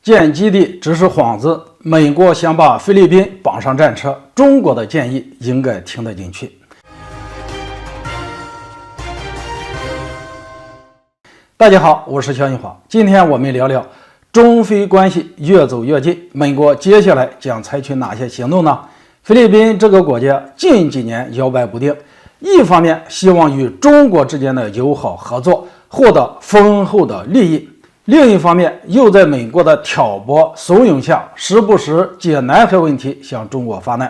建基地只是幌子，美国想把菲律宾绑上战车，中国的建议应该听得进去。大家好，我是肖云华，今天我们聊聊中菲关系越走越近，美国接下来将采取哪些行动呢？菲律宾这个国家近几年摇摆不定，一方面希望与中国之间的友好合作获得丰厚的利益，另一方面又在美国的挑拨怂恿下，时不时借南海问题向中国发难。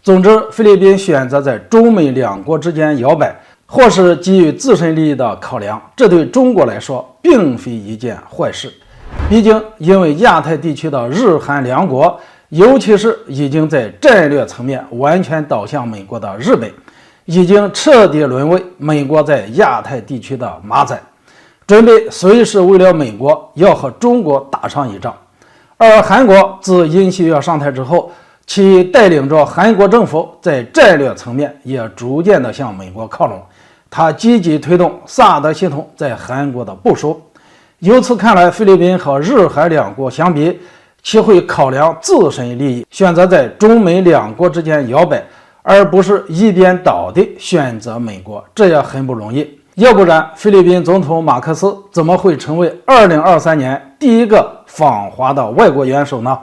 总之，菲律宾选择在中美两国之间摇摆，或是基于自身利益的考量，这对中国来说并非一件坏事。毕竟，因为亚太地区的日韩两国，尤其是已经在战略层面完全倒向美国的日本，已经彻底沦为美国在亚太地区的马仔，准备随时为了美国要和中国打上一仗。而韩国自尹锡悦上台之后，其带领着韩国政府在战略层面也逐渐的向美国靠拢，他积极推动萨德系统在韩国的部署。由此看来，菲律宾和日韩两国相比，其会考量自身利益，选择在中美两国之间摇摆，而不是一边倒地选择美国，这也很不容易。要不然，菲律宾总统马克思怎么会成为2023年第一个访华的外国元首呢？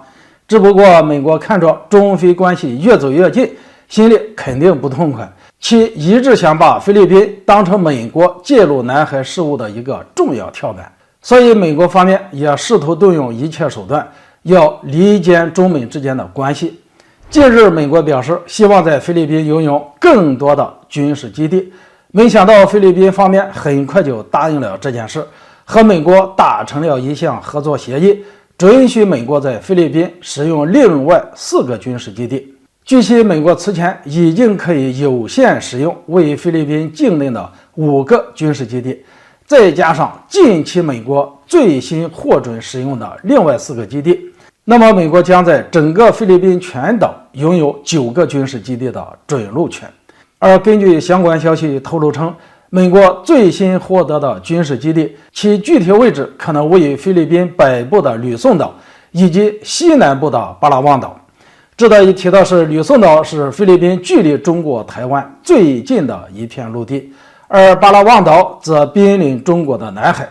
只不过美国看着中菲关系越走越近，心里肯定不痛快，其一直想把菲律宾当成美国介入南海事务的一个重要跳板，所以美国方面也试图动用一切手段，要离间中美之间的关系。近日，美国表示希望在菲律宾拥有更多的军事基地，没想到菲律宾方面很快就答应了这件事，和美国达成了一项合作协议，准许美国在菲律宾使用另外4个军事基地。据悉，美国此前已经可以有限使用为菲律宾境内的5个军事基地，再加上近期美国最新获准使用的另外4个基地，那么美国将在整个菲律宾全岛拥有9个军事基地的准入权。而根据相关消息透露称，美国最新获得的军事基地，其具体位置可能位于菲律宾北部的吕宋岛以及西南部的巴拉望岛。值得一提的是，吕宋岛是菲律宾距离中国台湾最近的一片陆地，而巴拉望岛则濒临中国的南海。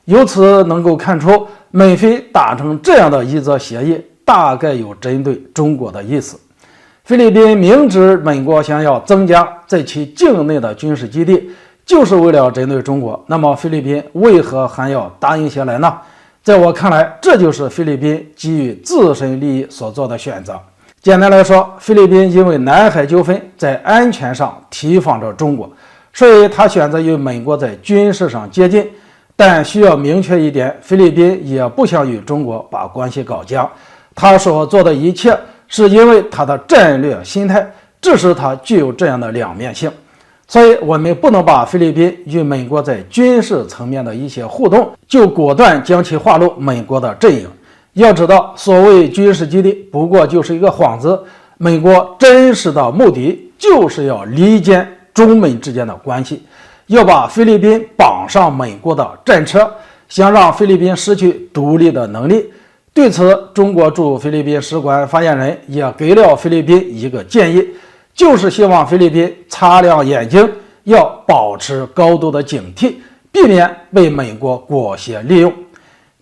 由此能够看出，美菲达成这样的一则协议，大概有针对中国的意思。菲律宾明知美国想要增加在其境内的军事基地，就是为了针对中国，那么菲律宾为何还要答应下来呢？在我看来，这就是菲律宾基于自身利益所做的选择。简单来说，菲律宾因为南海纠纷在安全上提防着中国，所以他选择与美国在军事上接近。但需要明确一点，菲律宾也不想与中国把关系搞僵，他所做的一切是因为他的战略心态，致使他具有这样的两面性。所以我们不能把菲律宾与美国在军事层面的一些互动，就果断将其划入美国的阵营。要知道，所谓军事基地不过就是一个幌子，美国真实的目的就是要离间中美之间的关系，要把菲律宾绑上美国的战车，想让菲律宾失去独立的能力。对此，中国驻菲律宾使馆发言人也给了菲律宾一个建议，就是希望菲律宾擦亮眼睛，要保持高度的警惕，避免被美国裹挟利用。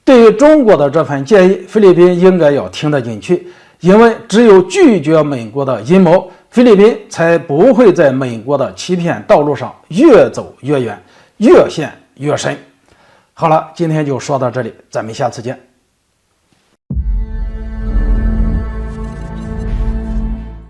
对于中国的这份建议，菲律宾应该要听得进去，因为只有拒绝美国的阴谋，菲律宾才不会在美国的欺骗道路上越走越远，越陷越深。好了，今天就说到这里，咱们下次见。